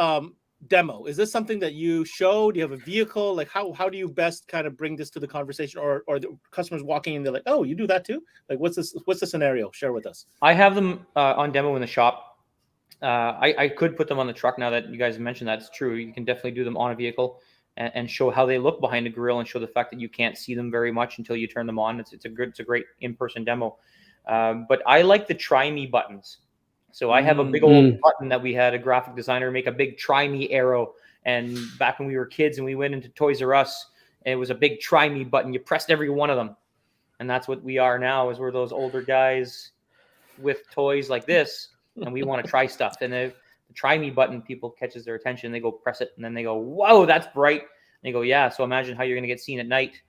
demo, is this something that you show? Do you have a vehicle? Like how do you best kind of bring this to the conversation, or the customers walking in, they're like, oh, you do that too? Like what's the scenario? Share with us. I have them on demo in the shop. I could put them on the truck now that you guys have mentioned that. It's true. You can definitely do them on a vehicle and show how they look behind a grill, and show the fact that you can't see them very much until you turn them on. It's a great in-person demo. But I like the try me buttons. So I have a big old button that we had a graphic designer make a big try me arrow. And back when we were kids and we went into Toys R Us, and it was a big try me button. You pressed every one of them. And that's what we are now, is we're those older guys with toys like this, and we want to try stuff. And the try me button, people catches their attention. They go press it, and then they go, whoa, that's bright. And they go, yeah, so imagine how you're going to get seen at night,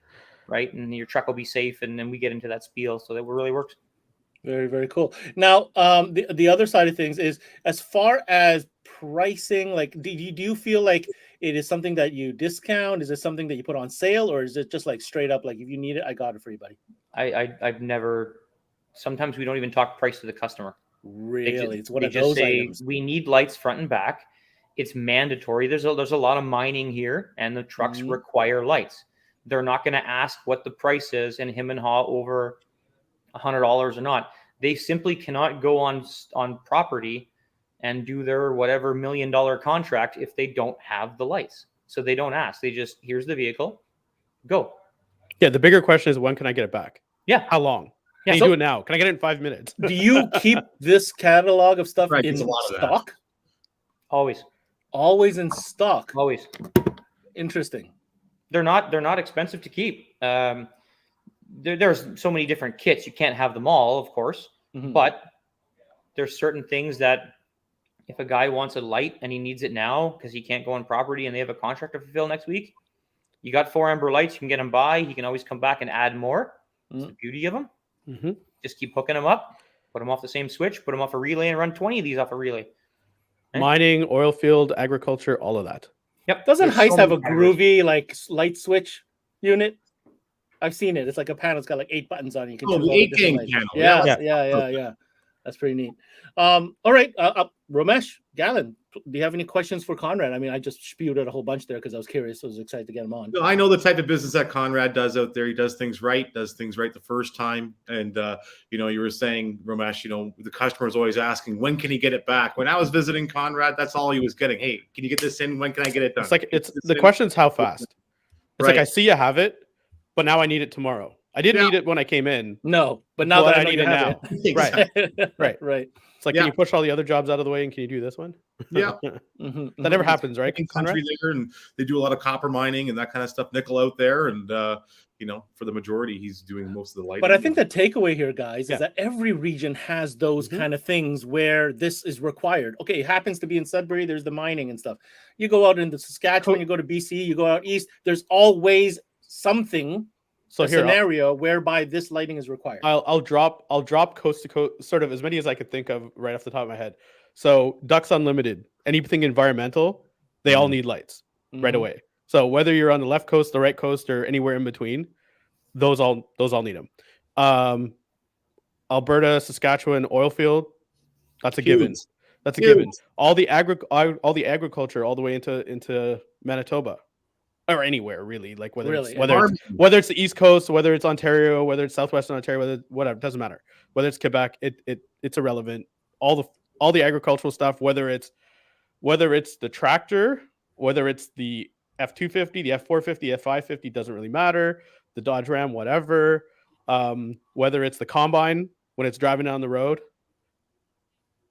right? And your truck will be safe. And then we get into that spiel. So that really works. Very, very cool. Now, the other side of things is, as far as pricing, like, do you feel like it is something that you discount? Is it something that you put on sale, or is it just like straight up, like, if you need it, I got it for you, buddy? I've never. Sometimes we don't even talk price to the customer. Really, it's one they of just those say items. We need lights front and back. It's mandatory. There's a lot of mining here, and the trucks require lights. They're not going to ask what the price is and him and haw over $100 or not. They simply cannot go on property and do their whatever $1 million contract if they don't have the lights. So they don't ask. They just, here's the vehicle, go. Yeah, the bigger question is, when can I get it back? Yeah. How long? Yeah, Can you do it now? Can I get it in 5 minutes? Do you keep this catalog of stuff in stock? Always. Always in stock. Always. Interesting. They're not expensive to keep. There's so many different kits. You can't have them all, of course, but there's certain things that if a guy wants a light and he needs it now because he can't go on property and they have a contract to fulfill next week, you got 4 amber lights. You can get them by. He can always come back and add more. That's the beauty of them. Just keep hooking them up, put them off the same switch, put them off a relay, and run 20 of these off a relay. Right? Mining, oil field, agriculture, all of that. Yep. Doesn't Heise have a groovy like light switch unit? I've seen it. It's like a panel. It's got like 8 buttons on it. You can choose all the different lights. Panel. Yeah. That's pretty neat. All right, Romesh, Gatlin, do you have any questions for Conrad? I mean, I just spewed out a whole bunch there because I was curious. I was excited to get him on. I know the type of business that Conrad does out there. He does things right the first time. And, you were saying, Romesh, the customer is always asking, when can he get it back? When I was visiting Conrad, that's all he was getting. Hey, can you get this in? When can I get it done? It's like, the question is how fast. It's like, I see you have it, but now I need it tomorrow. I didn't need it when I came in. No, but now that I need it now. Right. It's like, can you push all the other jobs out of the way and can you do this one? Yeah. That never happens, right? Country there, and they do a lot of copper mining and that kind of stuff, nickel out there. And, for the majority, he's doing most of the lighting. But I think the takeaway here, guys, is that every region has those kind of things where this is required. Okay, it happens to be in Sudbury. There's the mining and stuff. You go out into Saskatchewan, you go to BC, you go out east. There's always something. So here, scenario whereby this lighting is required. I'll drop coast to coast, sort of as many as I could think of right off the top of my head. So Ducks Unlimited, anything environmental, they all need lights right away. So whether you're on the left coast, the right coast, or anywhere in between, those all need them. Alberta, Saskatchewan, oil field, that's a given. That's a given. All the agriculture, all the way into Manitoba. Or anywhere really, like whether it's the East Coast, whether it's Ontario, whether it's Southwestern Ontario, whatever, doesn't matter. Whether it's Quebec, it's irrelevant. All the agricultural stuff, whether it's the tractor, whether it's the F-250, the F-450, the F-550, doesn't really matter. The Dodge Ram, whatever. Whether it's the combine when it's driving down the road,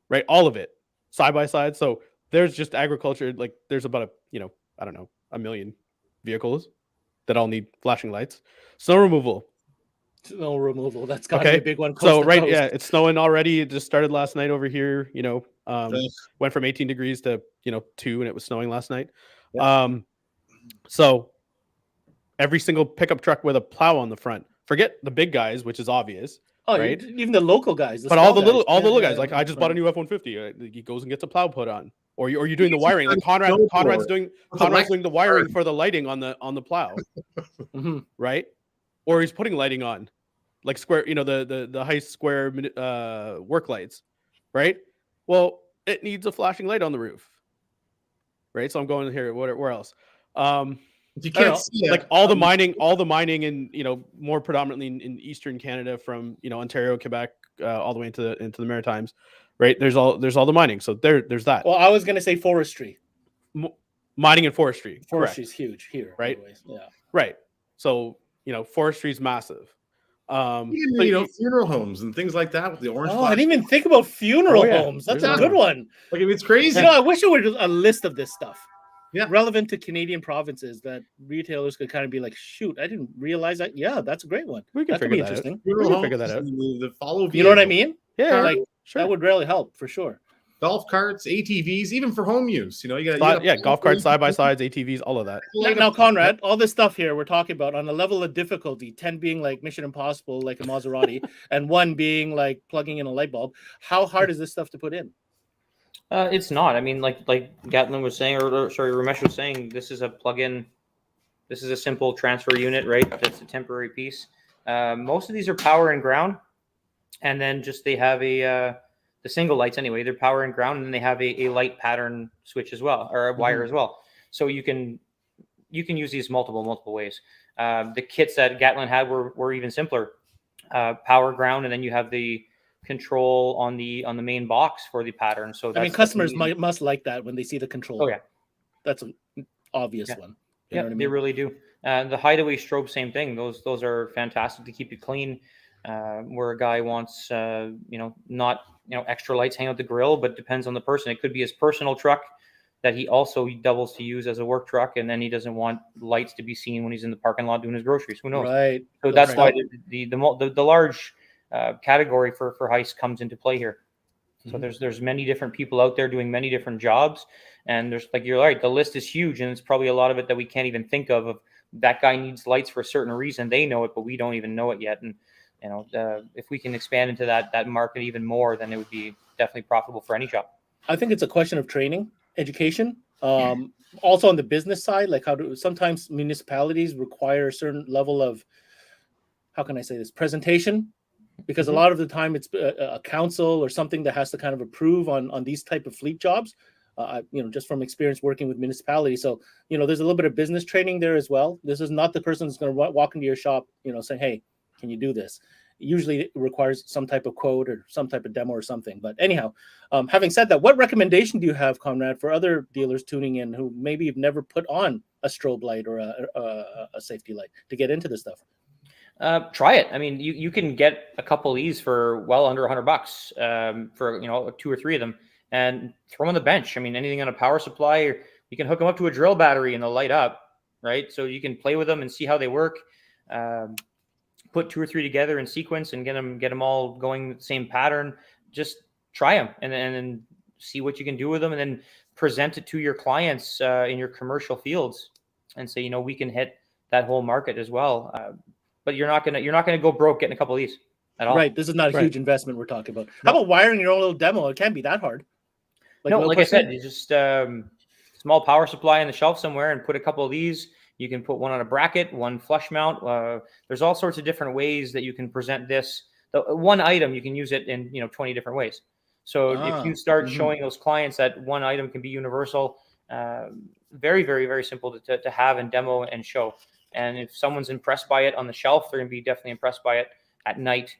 right? All of it, side by side. So there's just agriculture. Like there's about a million vehicles that all need flashing lights. Snow removal. Snow removal. That's got to be a Okay. big one. So Coast to right, coast. yeah, it's snowing already. It just started last night over here. Ugh. Went from 18 degrees to 2, and it was snowing last night. Yeah. So every single pickup truck with a plow on the front. Forget the big guys, which is obvious. Oh, right? Even the local guys. But all the small little Yeah, guys, like I just bought a new F-150. He goes and gets a plow put on, or you're doing the He's wiring. Like got a snowblower Conrad's doing with electric the wiring for the lighting on the plow, Mhm. right? Or he's putting lighting on, like square, the Heise square work lights, right? Well, it needs a flashing light on the roof, right? So I'm going here. Where else? If you I don't can't know. see it, Like all the mining in more predominantly in eastern Canada, from Ontario, Quebec, all the way into the Maritimes, right? There's all the mining, so there's that. Well, I was gonna say forestry. Mining and forestry, Forestry is correct, huge here, right? anyways. Yeah. right? So forestry is massive. even, funeral homes and things like that with the orange. Oh, I didn't even think about funeral Oh, yeah. homes. That's There's a another good one. Like, it's crazy. I wish there were a list of this stuff. Yeah. Relevant to Canadian provinces that retailers could kind of be like, shoot, I didn't realize that. Yeah, that's a great one. We can That could figure be that out. interesting. Funeral We can homes, figure that out. The follow. You know what I mean? Yeah, Like sure. that would really help for sure. Golf carts, ATVs, even for home use. You got Golf carts, side by sides, ATVs, all of that. Now, Conrad, all this stuff here we're talking about on a level of difficulty, 10 being like Mission Impossible, like a Maserati, and 1 being like plugging in a light bulb. How hard is this stuff to put in? It's not. I mean, like Gatlin was saying, or sorry, Romesh was saying, this is a plug-in. This is a simple transfer unit, right? That's a temporary piece. Most of these are power and ground, and then just they have the single lights anyway. They're power and ground, and then they have a light pattern switch as well, or a wire as well. So you can use these multiple ways. The kits that Gatlin had were even simpler. Power, ground, and then you have the control on the main box for the pattern. So I mean, customers must like that when they see the control. Oh yeah, that's an obvious one. You know what I mean? They really do. The hideaway strobe, same thing. Those are fantastic to keep you clean. Where a guy wants not extra lights hanging out the grill, but depends on the person. It could be his personal truck that he also doubles to use as a work truck, and then he doesn't want lights to be seen when he's in the parking lot doing his groceries. Who knows? Right. So that's why the large category for Heise comes into play here. So there's many different people out there doing many different jobs, and there's, like, you're right, the list is huge, and it's probably a lot of it that we can't even think of that guy needs lights for a certain reason. They know it, but we don't even know it yet. And if we can expand into that market even more, then it would be definitely profitable for any shop. I think it's a question of training, education. Also on the business side, like sometimes municipalities require a certain level of, how can I say this, presentation, because a lot of the time it's a council or something that has to kind of approve on these type of fleet jobs. Just from experience working with municipalities. So, there's a little bit of business training there as well. This is not the person who's going to walk into your shop, saying, hey, can you do this? Usually it requires some type of quote or some type of demo or something. But anyhow, having said that, what recommendation do you have, Conrad, for other dealers tuning in who maybe have never put on a strobe light or a safety light to get into this stuff? Try it. I mean, you can get a couple of these for well under $100 for 2 or 3 of them, and throw them on the bench. I mean, anything on a power supply, or you can hook them up to a drill battery and they'll light up, right? So you can play with them and see how they work. Put 2 or 3 together in sequence and get them all going the same pattern. Just try them and then see what you can do with them, and then present it to your clients in your commercial fields and say, we can hit that whole market as well. But you're not gonna go broke getting a couple of these at all. Right. This is not a huge investment we're talking about. How about wiring your own little demo? It can't be that hard. Like I said, you just small power supply on the shelf somewhere and put a couple of these. You can put one on a bracket, one flush mount. There's all sorts of different ways that you can present this. The one item, you can use it in 20 different ways. So if you start showing those clients that one item can be universal, very, very, very simple to have and demo and show. And if someone's impressed by it on the shelf, they're going to be definitely impressed by it at night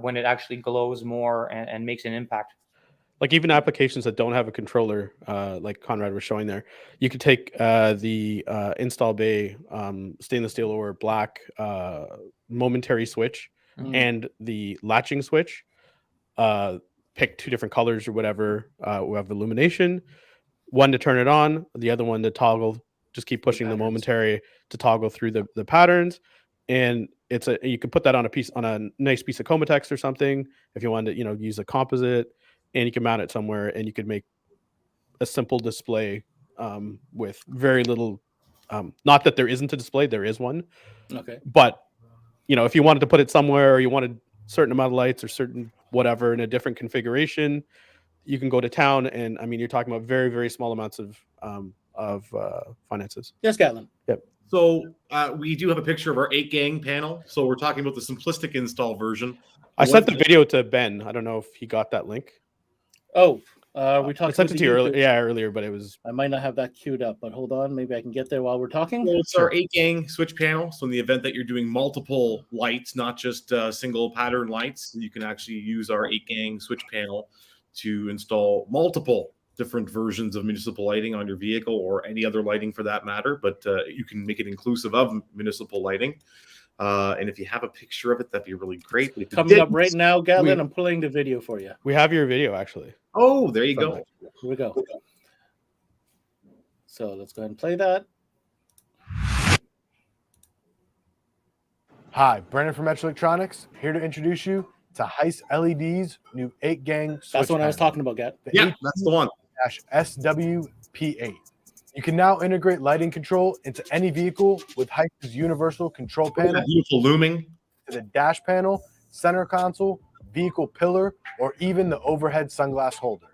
when it actually glows more and makes an impact. Like even applications that don't have a controller, like Conrad was showing there, you could take the install bay stainless steel or black momentary switch and the latching switch. Pick 2 different colors or whatever. We have illumination, one to turn it on, the other one to toggle just keep pushing the momentary to toggle through the patterns. And you can put that on a nice piece of Comatex or something if you want to, use a composite, and you can mount it somewhere, and you could make a simple display with very little. Not that there isn't a display, there is one. Okay. But if you wanted to put it somewhere, or you wanted a certain amount of lights or certain whatever in a different configuration, you can go to town. And I mean, you're talking about very, very small amounts of finances. Yes, Gatlin. Yep. So we do have a picture of our 8-gang panel. So we're talking about the simplistic install version. I sent the video to Ben. I don't know if he got that link. Oh, we talked. I sent it to you earlier, but it was. I might not have that queued up, but hold on, maybe I can get there while we're talking. So it's our 8-gang switch panel. So in the event that you're doing multiple lights, not just single pattern lights, you can actually use our 8-gang switch panel to install multiple different versions of municipal lighting on your vehicle, or any other lighting for that matter. But you can make it inclusive of municipal lighting. And if you have a picture of it, that'd be really great. But coming up right now, Gatlin, I'm pulling the video for you. We have your video, actually. Oh, there you go. Here we go. So let's go ahead and play that. Hi, Brandon from Metra Electronics, here to introduce you to Heise LED's new 8-gang switch. That's what I was talking about, Gat. Yeah, that's the one. SWP8. You can now integrate lighting control into any vehicle with Heise's universal control panel, Beautiful looming, to the dash panel, center console, vehicle pillar, or even the overhead sunglass holder.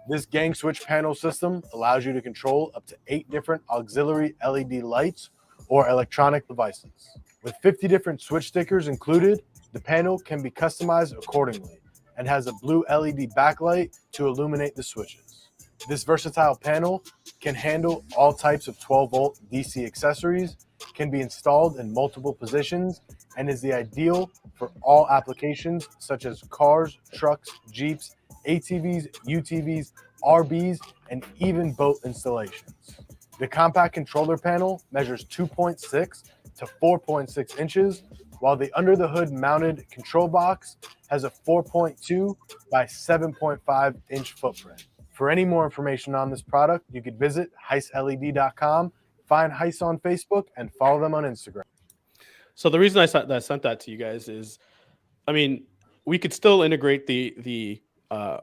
This gang switch panel system allows you to control up to 8 different auxiliary LED lights or electronic devices. With 50 different switch stickers included, the panel can be customized accordingly and has a blue LED backlight to illuminate the switches. This versatile panel can handle all types of 12-volt DC accessories, can be installed in multiple positions, and is the ideal for all applications such as cars, trucks, Jeeps, ATVs, UTVs, RVs, and even boat installations. The compact controller panel measures 2.6 to 4.6 inches, while the under-the-hood mounted control box has a 4.2 by 7.5 inch footprint. For any more information on this product, you could visit heiseled.com, find Heise on Facebook, and follow them on Instagram. So the reason I sent that to you guys is, I mean, we could still integrate the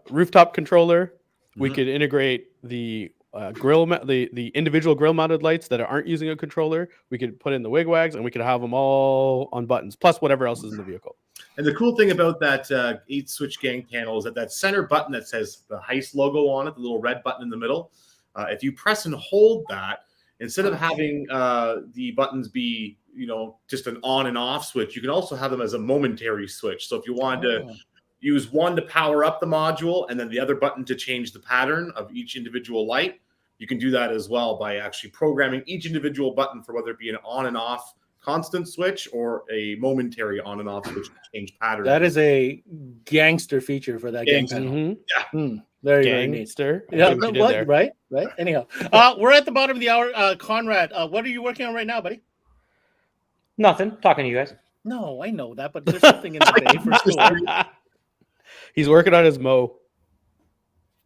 rooftop controller. We could integrate the the individual grill mounted lights that aren't using a controller. We could put in the wigwags, and we could have them all on buttons, plus whatever else is in the vehicle. And the cool thing about that 8-switch gang panel is that center button that says the Heise logo on it, the little red button in the middle, if you press and hold that, instead of having the buttons be, just an on and off switch, you can also have them as a momentary switch. So if you wanted to use one to power up the module and then the other button to change the pattern of each individual light, you can do that as well by actually programming each individual button for whether it be an on and off constant switch or a momentary on and off switch to change pattern. That is a gangster feature for that gang panel. Mm-hmm. Yeah. Very Gangster. Yeah, right. Anyhow, we're at the bottom of the hour. Conrad, what are you working on right now, buddy? Nothing. Talking to you guys. No, I know that, but there's something in the bay for sure. He's working on his Mo.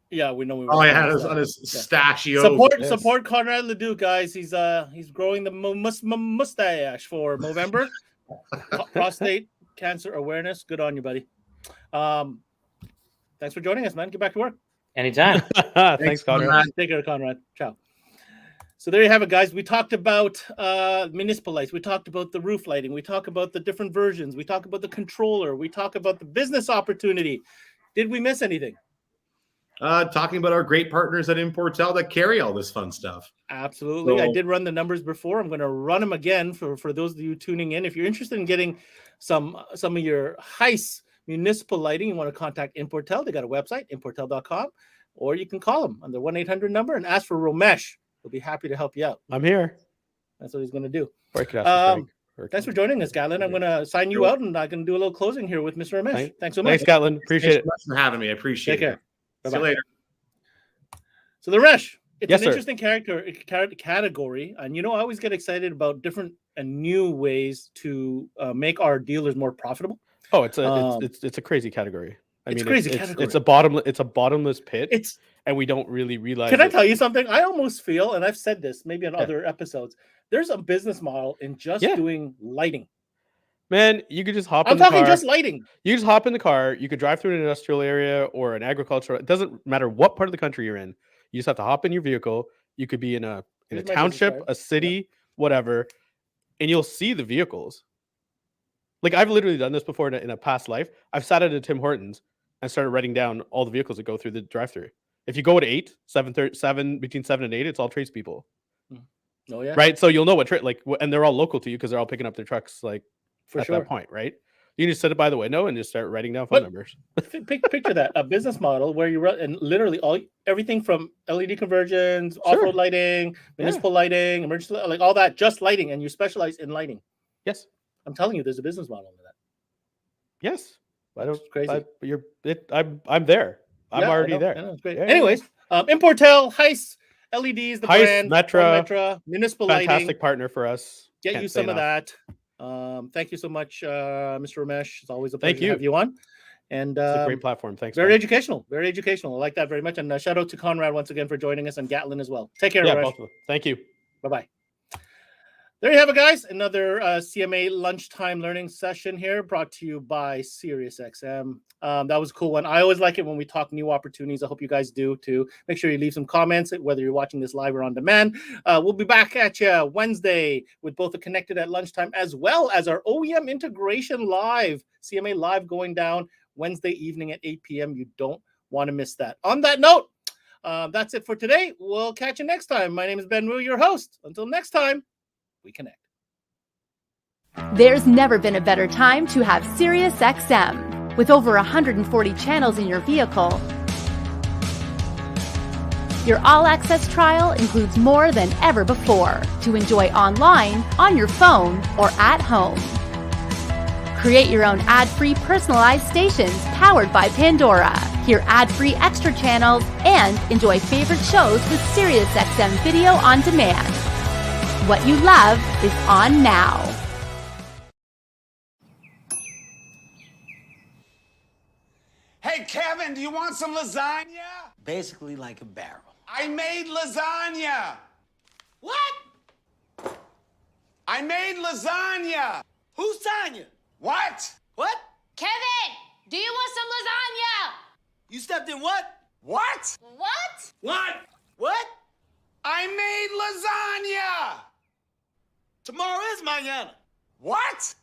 Yeah, we know. Oh, yeah, on his stachio. Support Conrad Ledoux, guys. He's growing the mustache for Movember. Prostate cancer awareness. Good on you, buddy. Thanks for joining us, man. Get back to work. Anytime. Thanks, Conrad. Take care, Conrad. Ciao. So there you have it, guys. We talked about municipal lights. We talked about the roof lighting. We talked about the different versions. We talked about the controller. We talked about the business opportunity. Did we miss anything? Talking about our great partners at Importel that carry all this fun stuff. Absolutely. I did run the numbers before. I'm going to run them again for those of you tuning in. If you're interested in getting some of your Heise municipal lighting, you want to contact Importel. They got a website, importel.com, or you can call them on the 1-800 number and ask for Romesh. He'll be happy to help you out. I'm here. That's what he's going to do. Thanks for joining us, Gatlin. I'm going to sign you out, and I'm going to do a little closing here with Mr. Romesh. Thanks so much. Thanks, Gatlin. Appreciate it. Thanks so much for having me. I appreciate it. Take care. See you later. So the Romesh, it's Yes, an sir. interesting category, and I always get excited about different and new ways to make our dealers more profitable. Oh, it's a crazy category. It's a crazy category. It's a bottomless pit. and we don't really realize. Can I tell you something? I almost feel, and I've said this maybe in Yeah. other episodes, there's a business model in just Yeah. doing lighting. Man, you could just hop I'm in the talking car. just lighting. You just hop in the car. You could drive through an industrial area or an agricultural. It doesn't matter what part of the country you're in. You just have to hop in your vehicle. You could be in a Here's my business township, card. a city, whatever, and you'll see the vehicles. Like I've literally done this before in a past life. I've sat at a Tim Hortons and started writing down all the vehicles that go through the drive-through. If you go at 7:37, between 7 and 8, it's all tradespeople, Oh yeah, right? So you'll know what and they're all local to you because they're all picking up their trucks like for at sure. that point, right? You can just sit it by the window and just start writing down phone But- numbers. Picture that, a business model where you run and literally everything from LED conversions, Sure. off-road lighting, municipal lighting, emergency, like all that, just lighting, and you specialize in lighting. Yes. I'm telling you, there's a business model in that. Yes. I don't. It's crazy. I'm there. I'm Yeah, I already know, there. I know, it's great. Yeah, yeah, Anyways, Importel, Heise, LEDs, the Heise, brand, Metra, Metra, municipal Fantastic lighting. partner for us. Get Can't you say some of enough. that. Thank you so much, Mr. Romesh. It's always a Thank pleasure to have you on. And It's a great platform. Thanks. very man. educational. Very educational. I like that very much. And shout out to Conrad once again for joining us, and Gatlin as well. Take care, Yeah, Romesh. both of them. Thank you. Bye-bye. There you have it, guys. Another CMA lunchtime learning session here, brought to you by SiriusXM. That was a cool one. I always like it when we talk new opportunities. I hope you guys do too. Make sure you leave some comments, whether you're watching this live or on demand. We'll be back at you Wednesday with both the Connected at Lunchtime as well as our OEM Integration Live, CMA Live, going down Wednesday evening at 8 p.m. You don't want to miss that. On that note, that's it for today. We'll catch you next time. My name is Ben Wu, your host. Until next time, we connect. There's never been a better time to have SiriusXM. With over 140 channels in your vehicle, your all-access trial includes more than ever before to enjoy online, on your phone, or at home. Create your own ad-free personalized stations powered by Pandora. Hear ad-free extra channels and enjoy favorite shows with SiriusXM Video on Demand. What you love is on now. Hey, Kevin, do you want some lasagna? Basically like a barrel. I made lasagna. What? I made lasagna. Who's Tanya? What? What? Kevin, do you want some lasagna? You stepped in what? What? What? What? What? I made lasagna. Tomorrow is mañana. What?